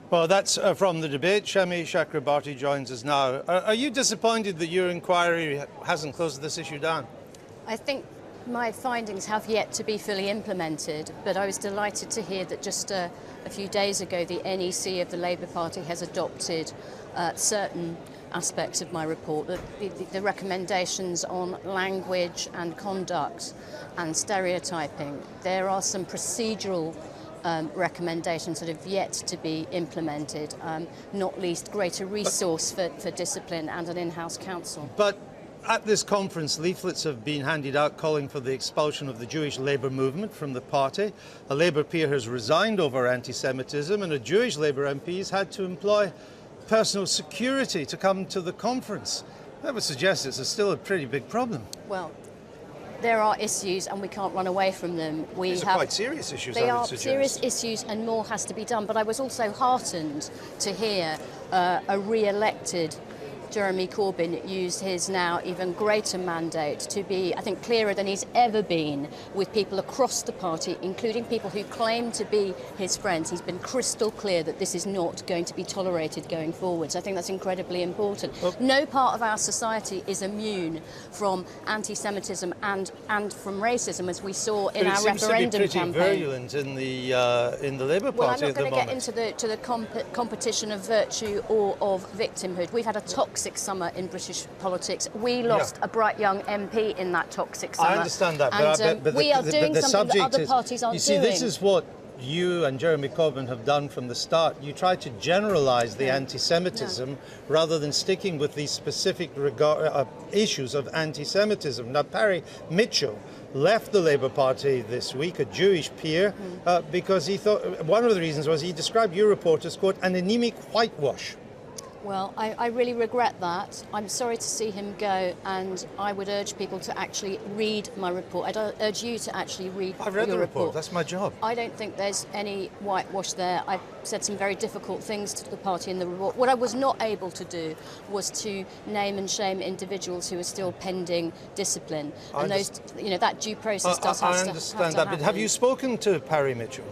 Well, that's from the debate. Shami Chakrabarti joins us now. Are you disappointed that your inquiry hasn't closed this issue down? I think my findings have yet to be fully implemented, but I was delighted to hear that just a few days ago the NEC of the Labour Party has adopted certain aspects of my report, the recommendations on language and conduct and stereotyping. There are some procedural recommendations that have yet to be implemented, not least greater resource for discipline and an in-house council. But at this conference, leaflets have been handed out calling for the expulsion of the Jewish Labour movement from the party. A Labour peer has resigned over anti-Semitism, and a Jewish Labour MP has had to employ personal security to come to the conference. That would suggest it's still a pretty big problem. Well, there are issues and we can't run away from them. These are quite serious issues, I would suggest. They are serious issues and more has to be done. But I was also heartened to hear a re-elected Jeremy Corbyn used his now even greater mandate to be, I think, clearer than he's ever been with people across the party, including people who claim to be his friends. He's been crystal clear that this is not going to be tolerated going forwards. I think that's incredibly important. No part of our society is immune from anti-Semitism and from racism, as we saw in our referendum campaign. It seems to be pretty virulent in the Labour Party. Well, I'm not going to get into the competition of virtue or of victimhood. We've had a toxic summer in British politics. We lost a bright young MP in that toxic summer. I understand that, but we are doing something that other parties aren't doing. You see, this is what you and Jeremy Corbyn have done from the start. You try to generalise the anti-Semitism rather than sticking with these specific issues of anti-Semitism. Now, Parry Mitchell left the Labour Party this week, a Jewish peer, because he thought one of the reasons was he described your report as, quote, an anemic whitewash. Well, I really regret that. I'm sorry to see him go, and I would urge people to actually read my report. I'd urge you to actually read I've read the report. That's my job. I don't think there's any whitewash there. I've said some very difficult things to the party in the report. What I was not able to do was to name and shame individuals who are still pending discipline. And those, that due process does have to happen. I understand that, but have you spoken to Parry Mitchell?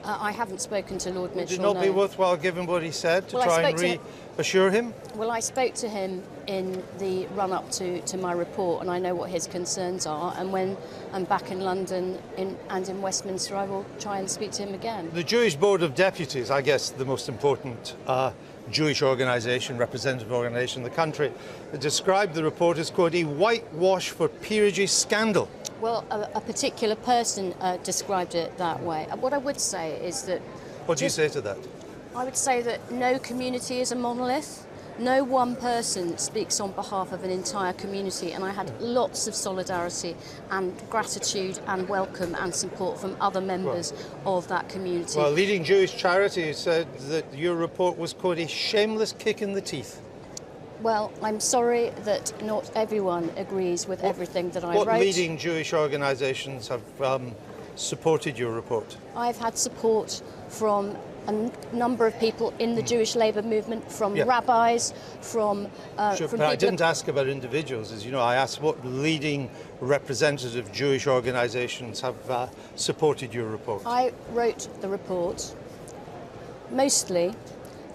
I haven't spoken to Lord Mitchell. Would it not be worthwhile, given what he said, to try and reassure him? Well, I spoke to him in the run-up to my report, and I know what his concerns are. And when I'm back in London and in Westminster, I will try and speak to him again. The Jewish Board of Deputies, I guess the most important Jewish organisation, representative organisation in the country, described the report as, quote, a whitewash for peerage scandal. Well, a particular person described it that way. What I would say is that... What do you say to that? I would say that no community is a monolith. No one person speaks on behalf of an entire community, and I had lots of solidarity and gratitude and welcome and support from other members of that community. Well, a leading Jewish charity said that your report was, quote, a shameless kick in the teeth. Well, I'm sorry that not everyone agrees with everything that I wrote. What leading Jewish organisations have supported your report? I've had support from a number of people in the Jewish Labour movement, from rabbis, from people... I didn't ask about individuals, as you know. I asked what leading representative Jewish organisations have supported your report. I wrote the report mostly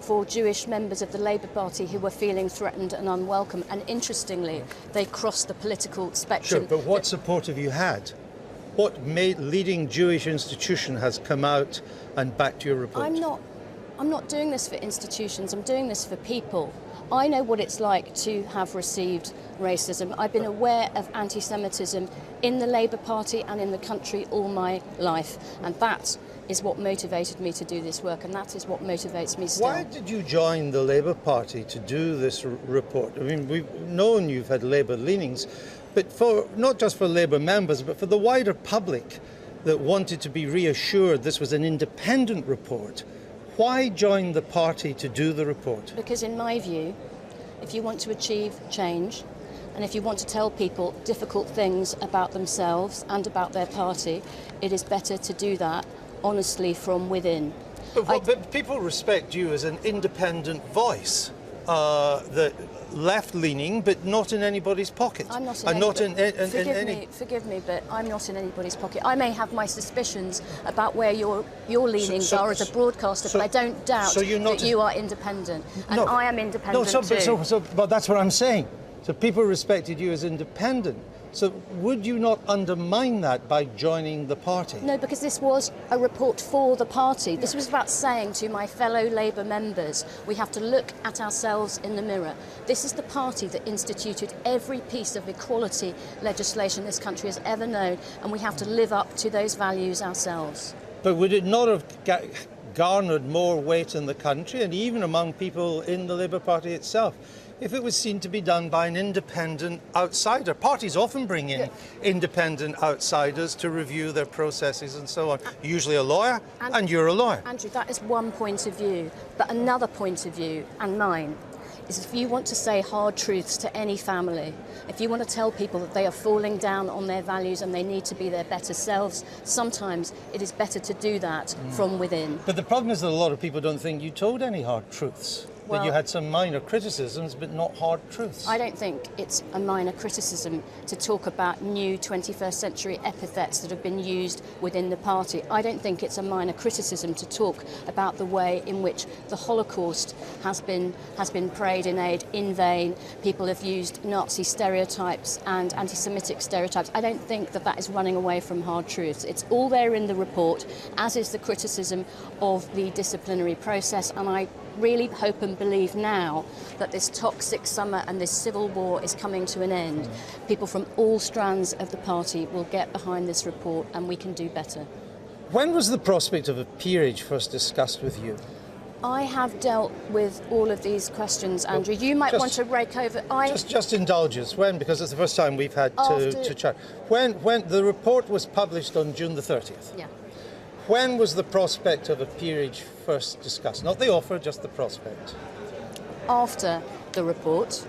for Jewish members of the Labour Party who were feeling threatened and unwelcome. And interestingly, they crossed the political spectrum. Sure, but what support have you had? What leading Jewish institution has come out and backed your report? I'm not doing this for institutions, I'm doing this for people. I know what it's like to have received racism. I've been aware of anti-Semitism in the Labour Party and in the country all my life. And that is what motivated me to do this work, and that is what motivates me still. Why did you join the Labour Party to do this report? I mean, we've known you've had Labour leanings, but not just for Labour members, but for the wider public that wanted to be reassured this was an independent report. Why join the party to do the report? Because in my view, if you want to achieve change, and if you want to tell people difficult things about themselves and about their party, it is better to do that honestly from within. But people respect you as an independent voice. the left-leaning, but not in anybody's pocket. I'm not in and not in Forgive me, but I'm not in anybody's pocket. I may have my suspicions about where your leanings are as a broadcaster, but I don't doubt that you are independent, and I am independent too. But that's what I'm saying. So people respected you as independent. So would you not undermine that by joining the party? No, because this was a report for the party. This was about saying to my fellow Labour members, we have to look at ourselves in the mirror. This is the party that instituted every piece of equality legislation this country has ever known, and we have to live up to those values ourselves. But would it not have garnered more weight in the country and even among people in the Labour Party itself if it was seen to be done by an independent outsider? Parties often bring in independent outsiders to review their processes and so on. Usually a lawyer, and you're a lawyer. Andrew, that is one point of view. But another point of view, and mine, is if you want to say hard truths to any family, if you want to tell people that they are falling down on their values and they need to be their better selves, sometimes it is better to do that from within. But the problem is that a lot of people don't think you told any hard truths. That you had some minor criticisms, but not hard truths. I don't think it's a minor criticism to talk about new 21st century epithets that have been used within the party. I don't think it's a minor criticism to talk about the way in which the Holocaust has been prayed in vain. People have used Nazi stereotypes and anti-Semitic stereotypes. I don't think that is running away from hard truths. It's all there in the report, as is the criticism of the disciplinary process, and I really hope and believe now that this toxic summer and this civil war is coming to an end. People from all strands of the party will get behind this report, and we can do better. When was the prospect of a peerage first discussed with you? I have dealt with all of these questions, Andrew. You might want to rake over. Just indulge us. When? Because it's the first time we've had to chat. When the report was published on June the 30th? Yeah. When was the prospect of a peerage first discussed? Not the offer, just the prospect. After the report.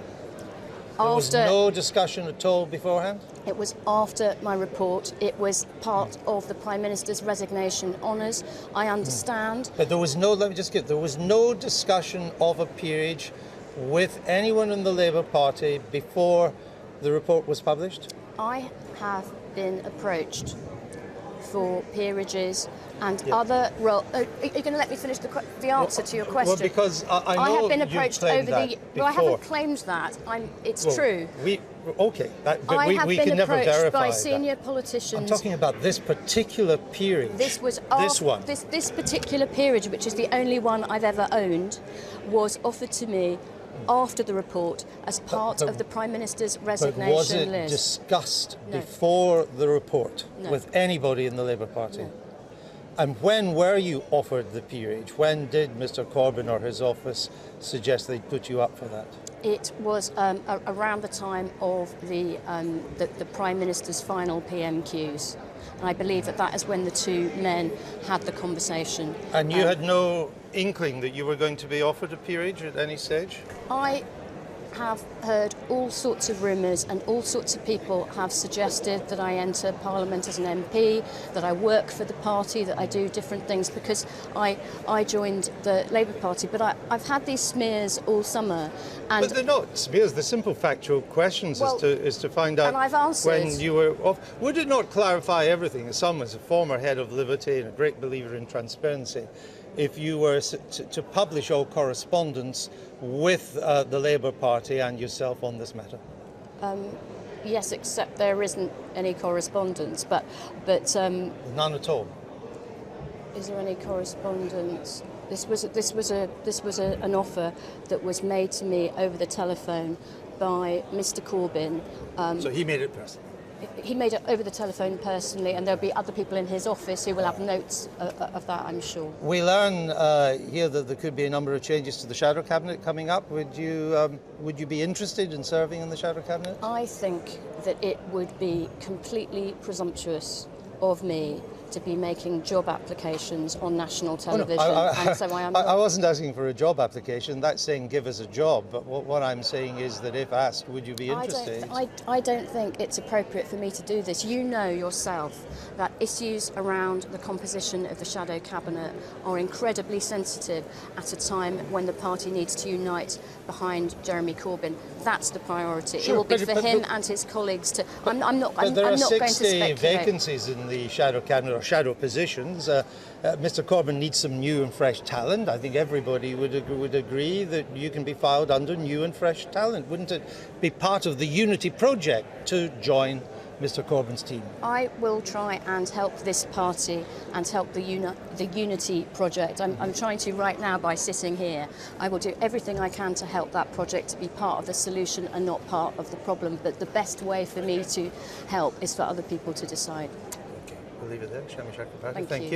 There was no discussion at all beforehand? It was after my report. It was part of the Prime Minister's resignation honours. I understand. But there was no, let me just get, there was no discussion of a peerage with anyone in the Labour Party before the report was published? I have been approached for peerages and other roles. Are you going to let me finish the answer to your question? Well, because I know I have been approached over the. Well, I haven't claimed that. It's true. Okay, but I have we been can never approached verify by senior that. politicians. I'm talking about this particular peerage. This was this one. This particular peerage, which is the only one I've ever owned, was offered to me after the report as part of the Prime Minister's resignation list. But was it discussed before the report with anybody in the Labour Party? No. And when were you offered the peerage? When did Mr Corbyn or his office suggest they'd put you up for that? It was around the time of the Prime Minister's final PMQs. And I believe that is when the two men had the conversation. And you had no inkling that you were going to be offered a peerage at any stage? I have heard all sorts of rumours, and all sorts of people have suggested that I enter Parliament as an MP, that I work for the party, that I do different things, because I joined the Labour Party. But I've had these smears all summer. And but they're not smears, they're simple factual questions as to find out and I've answered. When you were off. Would it not clarify everything, as someone as a former head of Liberty and a great believer in transparency, if you were to publish all correspondence with the Labour Party and yourself on this matter? Yes, except there isn't any correspondence. But none at all. Is there any correspondence? This was an offer that was made to me over the telephone by Mr Corbyn. So he made it personally? He made it over the telephone personally, and there'll be other people in his office who will have notes of that, I'm sure. We learn here that there could be a number of changes to the Shadow Cabinet coming up. Would you be interested in serving in the Shadow Cabinet? I think that it would be completely presumptuous of me to be making job applications on national Oh, no, television. And so I am I wasn't asking for a job application. That's saying give us a job. But what I'm saying is that if asked, would you be interested? I don't think it's appropriate for me to do this. You know yourself that issues around the composition of the shadow cabinet are incredibly sensitive at a time when the party needs to unite behind Jeremy Corbyn. That's the priority. Sure, it will be but- for but- him but- and his colleagues to. I'm not But there are going to 60 speculate. vacancies in the shadow cabinet or shadow positions. Mr. Corbyn needs some new and fresh talent. I think everybody would agree that you can be filed under new and fresh talent. Wouldn't it be part of the unity project to join Mr. Corbyn's team? I will try and help this party and help the unity project. I'm trying to right now by sitting here. I will do everything I can to help that project to be part of the solution and not part of the problem. But the best way for me to help is for other people to decide. Okay, we'll leave it there. Shami Chakrabarti, Thank thank you. you.